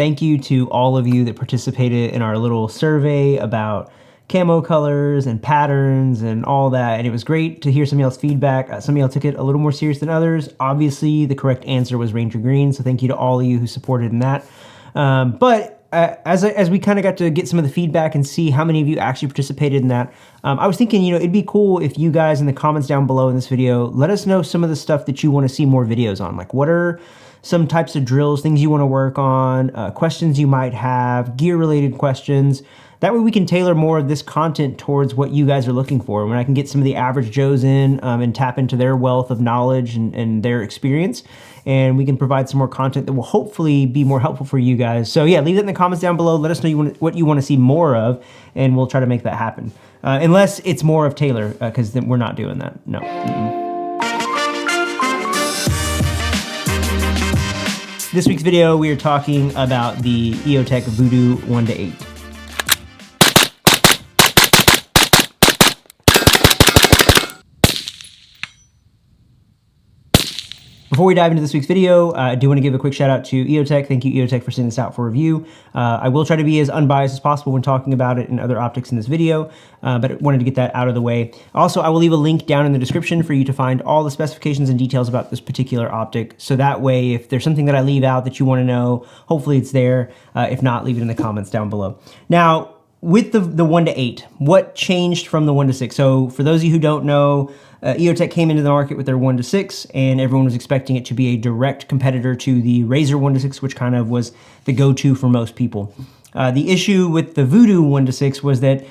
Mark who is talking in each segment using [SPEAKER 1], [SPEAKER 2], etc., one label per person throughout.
[SPEAKER 1] thank you to all of you that participated in our little survey about camo colors and patterns and all that. And it was great to hear some of y'all's feedback. Some of y'all took it a little more serious than others. Obviously, the correct answer was Ranger Green, so thank you to all of you who supported in that. As we kind of got to get some of the feedback and see how many of you actually participated in that, I was thinking, it'd be cool if you guys in the comments down below in this video, let us know some of the stuff that you want to see more videos on. Like, what are some types of drills, things you want to work on, questions you might have, gear-related questions. That way we can tailor more of this content towards what you guys are looking for. When I can get some of the average Joes in and tap into their wealth of knowledge and their experience, and we can provide some more content that will hopefully be more helpful for you guys. So yeah, leave that in the comments down below. Let us know what you want to see more of, and we'll try to make that happen. Unless it's more of Taylor, because then we're not doing that. No. This week's video, we are talking about the EOTech Vudu 1-8. Before we dive into this week's video, I do want to give a quick shout out to EOTech. Thank you, EOTech, for sending this out for review. I will try to be as unbiased as possible when talking about it and other optics in this video, but I wanted to get that out of the way. Also, I will leave a link down in the description for you to find all the specifications and details about this particular optic. So that way, if there's something that I leave out that you want to know, hopefully it's there. If not, leave it in the comments down below. Now, with the 1-8, what changed from the 1-6? So for those of you who don't know, EOTech came into the market with their 1-6, and everyone was expecting it to be a direct competitor to the Razor 1-6, which kind of was the go-to for most people. The issue with the Vudu 1-6 was that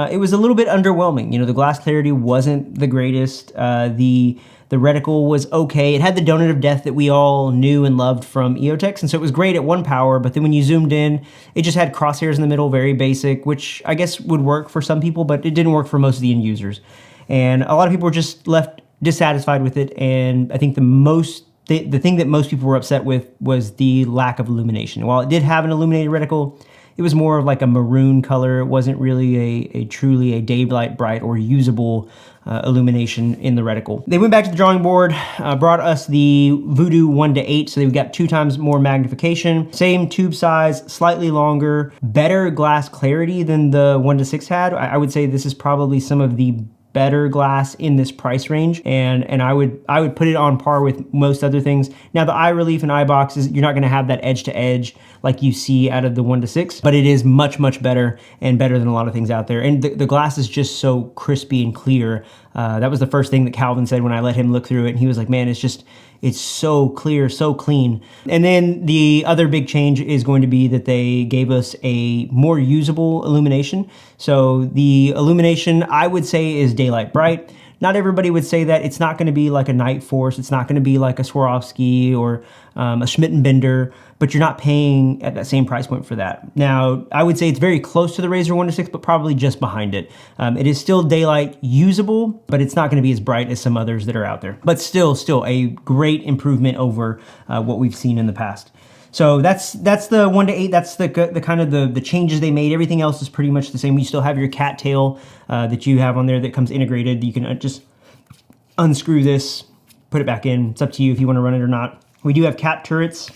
[SPEAKER 1] it was a little bit underwhelming. The glass clarity wasn't the greatest. The reticle was okay. It had the donut of death that we all knew and loved from EOTech, and so it was great at 1 power, but then when you zoomed in, it just had crosshairs in the middle, very basic, which I guess would work for some people, but it didn't work for most of the end users. And a lot of people were just left dissatisfied with it, and I think the thing that most people were upset with was the lack of illumination. While it did have an illuminated reticle, it was more of like a maroon color. It wasn't really truly a daylight bright or usable illumination in the reticle. They went back to the drawing board, brought us the Vudu 1-8, so they've got 2 times more magnification, same tube size, slightly longer, better glass clarity than the 1-6 had. I would say this is probably some of the better glass in this price range, and I would put it on par with most other things. Now, the eye relief and eye boxes, you're not going to have that edge to edge like you see out of the 1-6, but it is much, much better, and better than a lot of things out there. And the glass is just so crispy and clear. That was the first thing that Calvin said when I let him look through it, and he was like, man, it's so clear, so clean. And then the other big change is going to be that they gave us a more usable illumination. So the illumination, I would say, is daylight bright. Not everybody would say that. It's not going to be like a Night Force. It's not going to be like a Swarovski or a Schmidt&Bender, but you're not paying at that same price point for that. Now, I would say it's very close to the Razor 1-6, but probably just behind it. It is still daylight usable, but it's not going to be as bright as some others that are out there. But still a great improvement over what we've seen in the past. So that's the 1-8. That's the kind of the changes they made. Everything else is pretty much the same. You still have your cattail that you have on there that comes integrated. You can just unscrew this, put it back in. It's up to you if you want to run it or not. We do have cap turrets.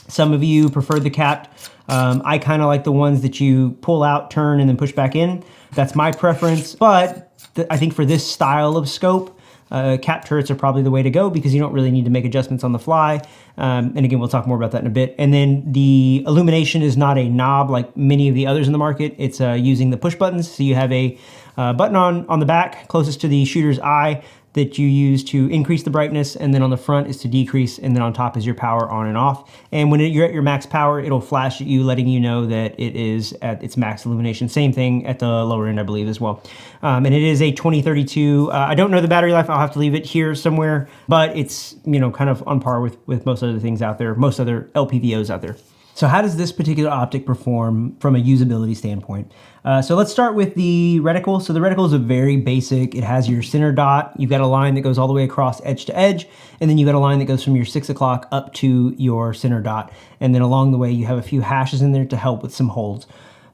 [SPEAKER 1] Some of you preferred the capped. I kind of like the ones that you pull out, turn, and then push back in. That's my preference, but I think for this style of scope, cap turrets are probably the way to go because you don't really need to make adjustments on the fly. And again, we'll talk more about that in a bit. And then the illumination is not a knob like many of the others in the market. It's using the push buttons. So you have a button on the back closest to the shooter's eye that you use to increase the brightness, and then on the front is to decrease, and then on top is your power on and off. And when you're at your max power, it'll flash at you, letting you know that it is at its max illumination. Same thing at the lower end, I believe, as well. And it is a 2032. I don't know the battery life. I'll have to leave it here somewhere, but it's kind of on par with most other things out there, most other LPVOs out there. So how does this particular optic perform from a usability standpoint? So let's start with the reticle. So the reticle is a very basic. It has your center dot. You've got a line that goes all the way across edge to edge, and then you've got a line that goes from your 6 o'clock up to your center dot. And then along the way, you have a few hashes in there to help with some holds.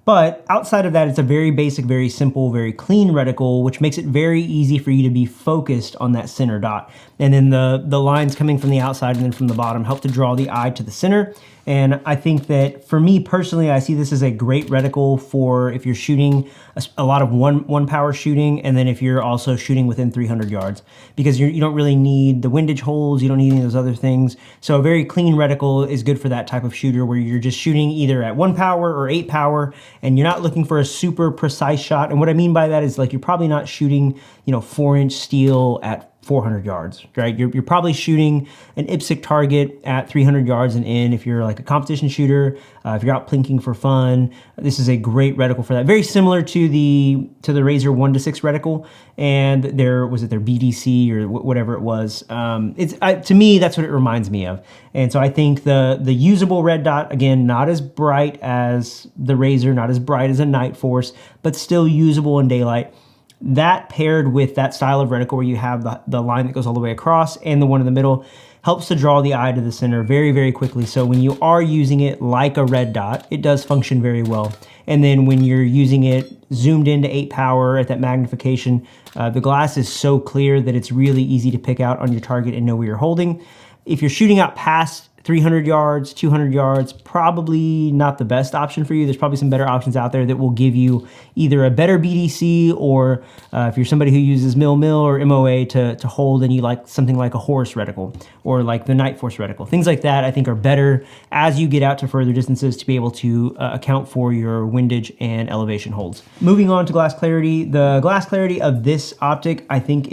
[SPEAKER 1] But outside of that, it's a very basic, very simple, very clean reticle, which makes it very easy for you to be focused on that center dot. And then the lines coming from the outside and then from the bottom help to draw the eye to the center. And I think that for me personally, I see this as a great reticle for if you're shooting a lot of one power shooting, and then if you're also shooting within 300 yards, because you don't really need the windage holes, you don't need any of those other things. So a very clean reticle is good for that type of shooter where you're just shooting either at 1 power or 8 power, and you're not looking for a super precise shot. And what I mean by that is like you're probably not shooting, 4-inch steel at 400 yards, right? You're probably shooting an IPSC target at 300 yards and in. If you're like a competition shooter, if you're out plinking for fun, this is a great reticle for that. Very similar to the Razor 1-6 reticle, and their BDC or whatever it was. To me, that's what it reminds me of. And so I think the usable red dot, again, not as bright as the Razor, not as bright as a Night Force, but still usable in daylight. That paired with that style of reticle where you have the line that goes all the way across and the one in the middle helps to draw the eye to the center very, very quickly. So when you are using it like a red dot, it does function very well. And then when you're using it zoomed into 8 power at that magnification, the glass is so clear that it's really easy to pick out on your target and know where you're holding. If you're shooting out past 300 yards, 200 yards, probably not the best option for you. There's probably some better options out there that will give you either a better BDC or if you're somebody who uses mil or MOA to hold and you like something like a Horus reticle or like the Night Force reticle. Things like that I think are better as you get out to further distances to be able to account for your windage and elevation holds. Moving on to glass clarity. The glass clarity of this optic I think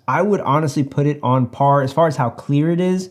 [SPEAKER 1] I would honestly put it on par as far as how clear it is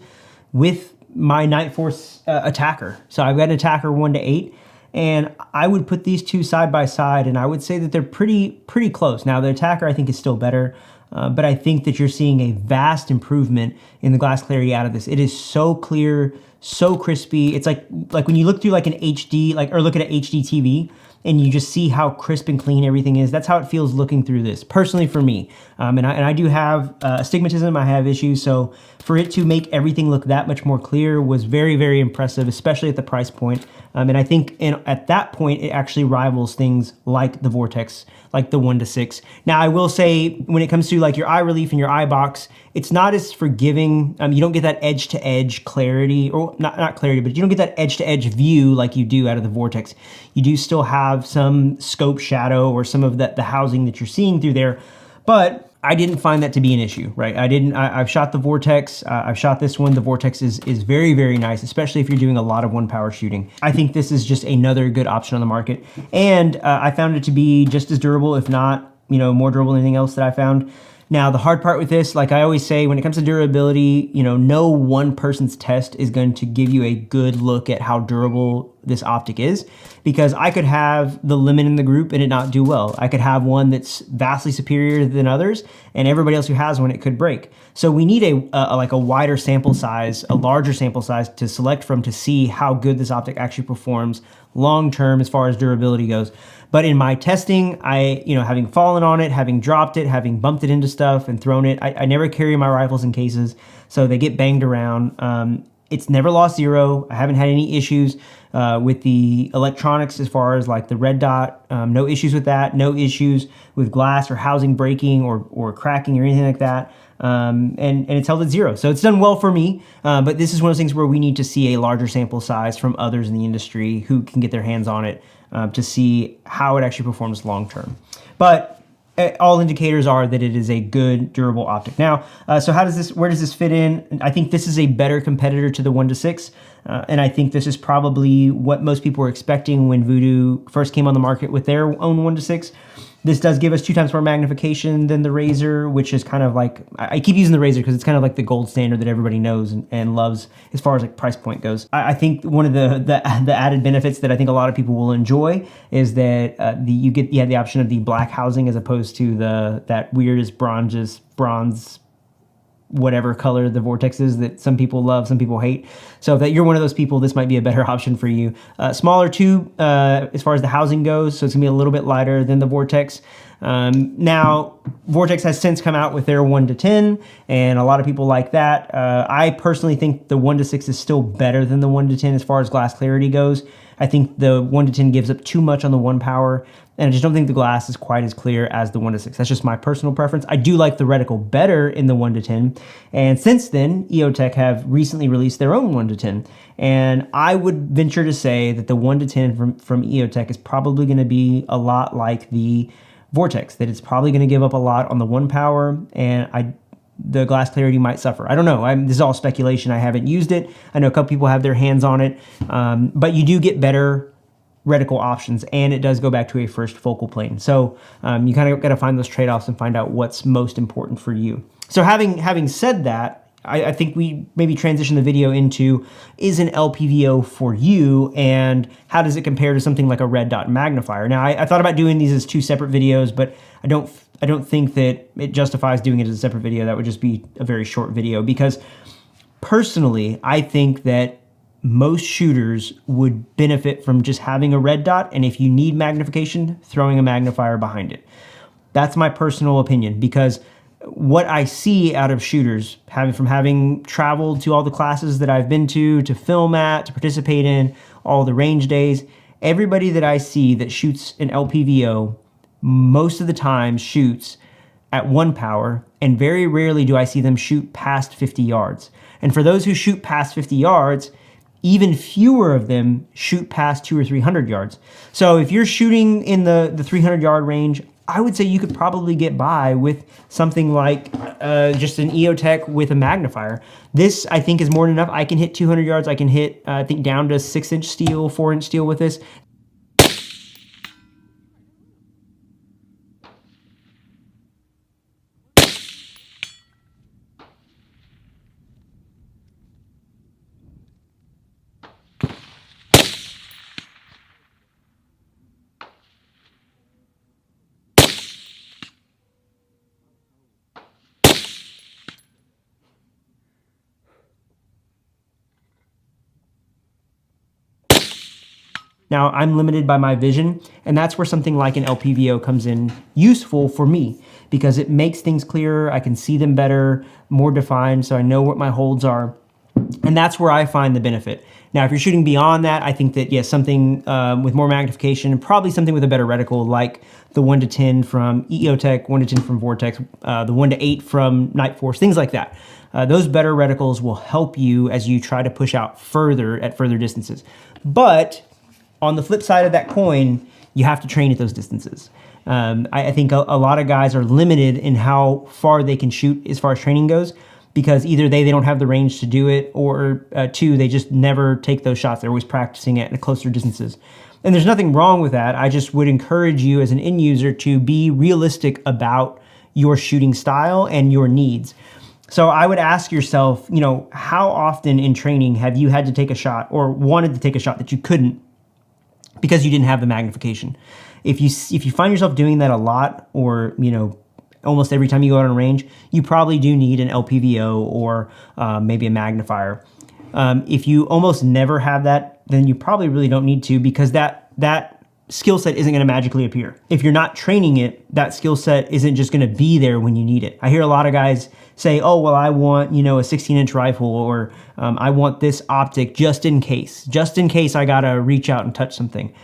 [SPEAKER 1] with my Night Force Attacker. So I've got an Attacker 1-8, and I would put these two side by side, and I would say that they're pretty close. Now the Attacker I think is still better, but I think that you're seeing a vast improvement in the glass clarity out of this. It is so clear, so crispy. It's like when you look through like an HD, or look at an HD TV, and you just see how crisp and clean everything is. That's how it feels looking through this, personally for me. And I do have astigmatism, I have issues, so for it to make everything look that much more clear was very, very impressive, especially at the price point. And I think at that point, it actually rivals things like the Vortex, like the 1-6. Now, I will say, when it comes to like your eye relief and your eye box, it's not as forgiving. You don't get that edge-to-edge clarity, or not clarity, but you don't get that edge-to-edge view like you do out of the Vortex. You do still have some scope shadow or some of the housing that you're seeing through there, but I didn't find that to be an issue, right? I've shot the Vortex, I've shot this one. The Vortex is very, very nice, especially if you're doing a lot of 1-power shooting. I think this is just another good option on the market. And I found it to be just as durable, if not, more durable than anything else that I found. Now, the hard part with this, like I always say, when it comes to durability, no one person's test is going to give you a good look at how durable this optic is, because I could have the limit in the group and it not do well. I could have one that's vastly superior than others, and everybody else who has one, it could break. So we need a wider sample size, a larger sample size to select from to see how good this optic actually performs long-term as far as durability goes. But in my testing, having fallen on it, having dropped it, having bumped it into stuff and thrown it, I never carry my rifles in cases, so they get banged around. It's never lost zero. I haven't had any issues with the electronics as far as like the red dot. No issues with that. No issues with glass or housing breaking or cracking or anything like that. And it's held at zero. So it's done well for me. But this is one of those things where we need to see a larger sample size from others in the industry who can get their hands on it to see how it actually performs long term. But all indicators are that it is a good, durable optic. Now, so where does this fit in? I think this is a better competitor to the 1-6. And I think this is probably what most people were expecting when Vudu first came on the market with their own 1-6. This does give us 2 times more magnification than the Razor, which is kind of like, I keep using the Razor because it's kind of like the gold standard that everybody knows and loves as far as like price point goes. I think one of the added benefits that I think a lot of people will enjoy is that you have the option of the black housing as opposed to that weirdest bronze whatever color the Vortex is that some people love, some people hate. So if that you're one of those people, this might be a better option for you. Smaller tube as far as the housing goes, so it's gonna be a little bit lighter than the Vortex. Now, Vortex has since come out with their 1 to 10, and a lot of people like that. I personally think the 1 to 6 is still better than the 1 to 10 as far as glass clarity goes. I think the 1 to 10 gives up too much on the 1 power, and I just don't think the glass is quite as clear as the 1 to 6. That's just my personal preference. I do like the reticle better in the 1 to 10, and since then, EOTech have recently released their own 1 to 10, and I would venture to say that the 1 to 10 from EOTech is probably going to be a lot like the Vortex, that it's probably going to give up a lot on the 1 power, and the glass clarity might suffer. I don't know. This is all speculation. I haven't used it. I know a couple people have their hands on it, but you do get better reticle options, and it does go back to a first focal plane. So you kind of got to find those trade-offs and find out what's most important for you. So having said that, I think we maybe transition the video into, is an LPVO for you, and how does it compare to something like a Red Dot and Magnifier? Now, I thought about doing these as 2 separate videos, but I don't think that it justifies doing it as a separate video. That would just be a very short video, because personally, I think that most shooters would benefit from just having a red dot, and if you need magnification, throwing a magnifier behind it. That's my personal opinion, because what I see out of shooters, from having traveled to all the classes that I've been to film at, to participate in, all the range days, everybody that I see that shoots an LPVO most of the time shoots at 1 power, and very rarely do I see them shoot past 50 yards. And for those who shoot past 50 yards, even fewer of them shoot past 200 or 300 yards. So if you're shooting in the 300-yard range, I would say you could probably get by with something like just an EOTech with a magnifier. This, I think, is more than enough. I can hit 200 yards. I can hit, I think, down to 6-inch steel, 4-inch steel with this. Now, I'm limited by my vision, and that's where something like an LPVO comes in useful for me, because it makes things clearer. I can see them better, more defined, so I know what my holds are, and that's where I find the benefit. Now, if you're shooting beyond that, I think that, yes, something with more magnification, and probably something with a better reticle, like the 1 to 10 from EOTech, 1 to 10 from Vortex, the 1 to 8 from Night Force, things like that. Those better reticles will help you as you try to push out further at further distances. But on the flip side of that coin, you have to train at those distances. I think a lot of guys are limited in how far they can shoot as far as training goes, because either they don't have the range to do it, or 2, they just never take those shots. They're always practicing at closer distances. And there's nothing wrong with that. I just would encourage you as an end user to be realistic about your shooting style and your needs. So I would ask yourself, how often in training have you had to take a shot, or wanted to take a shot that you couldn't because you didn't have the magnification? If you find yourself doing that a lot, or almost every time you go out on range, you probably do need an LPVO or maybe a magnifier. If you almost never have that, then you probably really don't need to, because that skill set isn't going to magically appear. If you're not training it, that skill set isn't just going to be there when you need it. I hear a lot of guys say, oh, well, I want, a 16-inch rifle, or I want this optic just in case I got to reach out and touch something.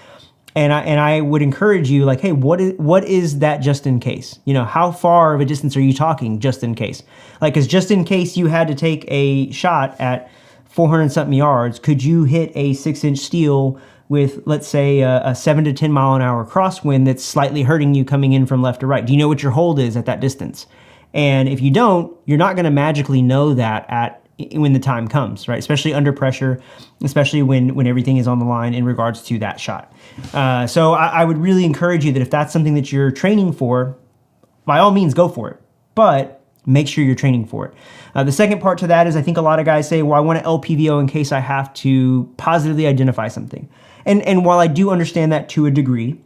[SPEAKER 1] And I would encourage you, like, hey, what is that just in case? How far of a distance are you talking just in case? Like, because just in case you had to take a shot at 400-something yards, could you hit a 6-inch steel with, let's say, a 7 to 10 mile an hour crosswind that's slightly hurting you coming in from left to right? Do you know what your hold is at that distance? And if you don't, you're not going to magically know that when the time comes, right? Especially under pressure, especially when everything is on the line in regards to that shot. So I would really encourage you that if that's something that you're training for, by all means, go for it. But make sure you're training for it. The second part to that is, I think a lot of guys say, well, I want an LPVO in case I have to positively identify something. And while I do understand that to a degree,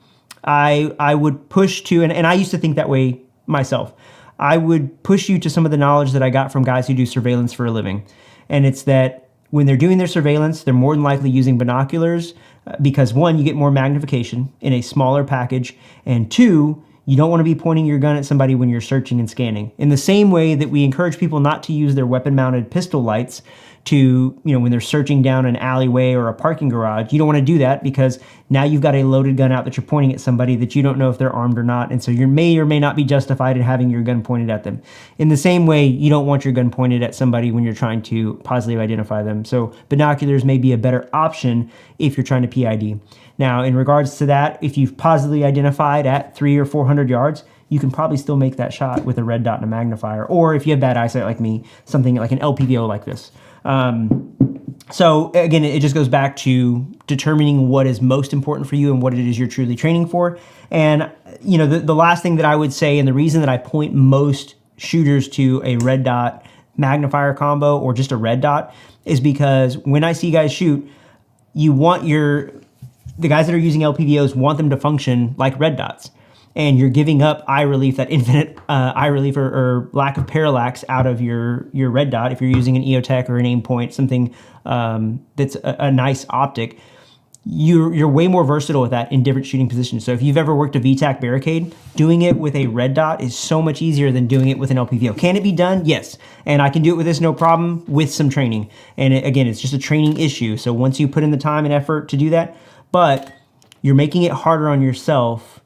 [SPEAKER 1] I would push to, and I used to think that way myself, I would push you to some of the knowledge that I got from guys who do surveillance for a living. And it's that when they're doing their surveillance, they're more than likely using binoculars, because 1, you get more magnification in a smaller package, and 2, You don't want to be pointing your gun at somebody when you're searching and scanning. In the same way that we encourage people not to use their weapon-mounted pistol lights to, when they're searching down an alleyway or a parking garage, you don't want to do that because now you've got a loaded gun out that you're pointing at somebody that you don't know if they're armed or not, and so you may or may not be justified in having your gun pointed at them. In the same way, you don't want your gun pointed at somebody when you're trying to positively identify them. So binoculars may be a better option if you're trying to PID. Now, in regards to that, if you've positively identified at 300 or 400 yards, you can probably still make that shot with a red dot and a magnifier, or if you have bad eyesight like me, something like an LPVO like this. So again, it just goes back to determining what is most important for you and what it is you're truly training for. And the last thing that I would say, and the reason that I point most shooters to a red dot magnifier combo or just a red dot, is because when I see guys shoot, you want the guys that are using LPVOs want them to function like red dots. And you're giving up eye relief, that infinite eye relief or lack of parallax out of your red dot. If you're using an EOTech or an aim point, something that's a nice optic, you're way more versatile with that in different shooting positions. So if you've ever worked a VTAC barricade, doing it with a red dot is so much easier than doing it with an LPVO. Can it be done? Yes. And I can do it with this no problem with some training. And again, it's just a training issue. So once you put in the time and effort to do that, but you're making it harder on yourself,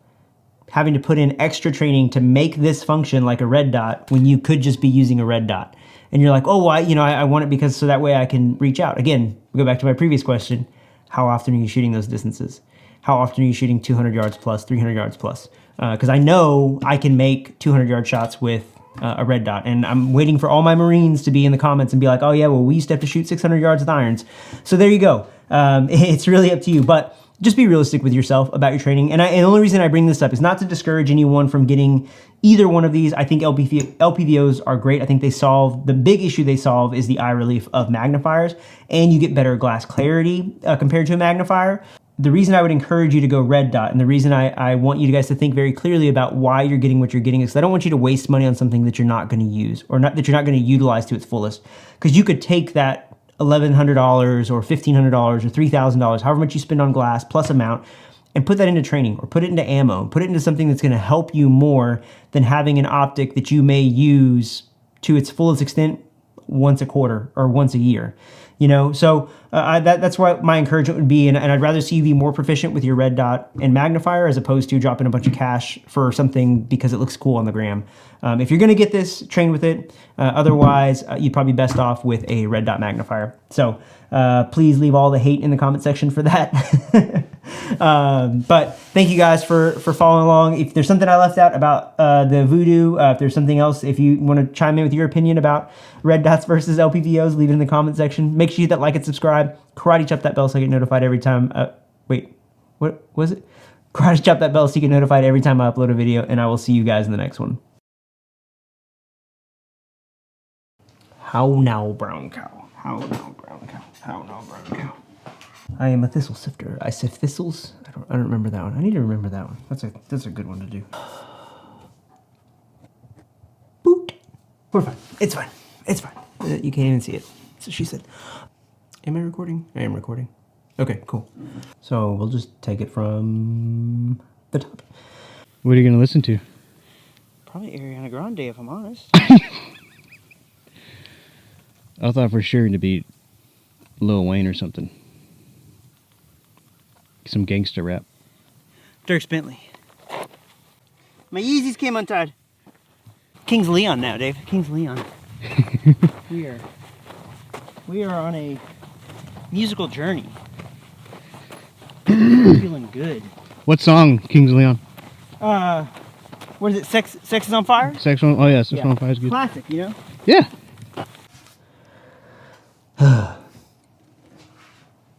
[SPEAKER 1] having to put in extra training to make this function like a red dot when you could just be using a red dot. And you're like, oh, well, I want it because so that way I can reach out. Again, we go back to my previous question. How often are you shooting those distances? How often are you shooting 200 yards plus, 300 yards plus? Because I know I can make 200-yard shots with a red dot. And I'm waiting for all my Marines to be in the comments and be like, oh, yeah, well, we used to have to shoot 600 yards with irons. So there you go. It's really up to you. But just be realistic with yourself about your training. And the only reason I bring this up is not to discourage anyone from getting either one of these. I think LPVOs are great. I think the big issue they solve is the eye relief of magnifiers, and you get better glass clarity compared to a magnifier. The reason I would encourage you to go red dot, and the reason I want you guys to think very clearly about why you're getting what you're getting, is because I don't want you to waste money on something that you're not going to use, or that you're not going to utilize to its fullest. Because you could take that $1,100 or $1,500 or $3,000, however much you spend on glass plus amount, and put that into training or put it into ammo, put it into something that's going to help you more than having an optic that you may use to its fullest extent once a quarter or once a year. So that's what my encouragement would be, and I'd rather see you be more proficient with your red dot and magnifier as opposed to dropping a bunch of cash for something because it looks cool on the gram. If you're going to get this, train with it. Otherwise, you'd probably be best off with a red dot magnifier. So please leave all the hate in the comment section for that. But thank you guys for following along. If there's something I left out about the Vudu, if there's something else, if you want to chime in with your opinion about red dots versus LPVOs, leave it in the comment section. Make sure you hit that like and subscribe. Karate chop that bell so I get notified every time. Wait, what was it? Karate chop that bell so you get notified every time I upload a video, and I will see you guys in the next one. How now, brown cow? How now, brown cow? How now, brown cow? I am a thistle sifter. I sift thistles. I don't remember that one. I need to remember that one. That's a good one to do. Boot. We're fine. It's fine. It's fine. You can't even see it. So she said. Am I recording? I am recording. Okay, cool. So we'll just take it from the top.
[SPEAKER 2] What are you going to listen to?
[SPEAKER 3] Probably Ariana Grande, if I'm honest.
[SPEAKER 2] I thought for sure to be Lil Wayne or something. Some gangster rap.
[SPEAKER 3] Dirk Bentley. My Yeezys came untied. King's Leon now, Dave. King's Leon. We are on a musical journey. We're feeling good.
[SPEAKER 2] What song, Kings Leon?
[SPEAKER 3] What is it? Sex is on Fire?
[SPEAKER 2] Oh yeah, Sex on Fire is good.
[SPEAKER 3] Classic,
[SPEAKER 2] Yeah.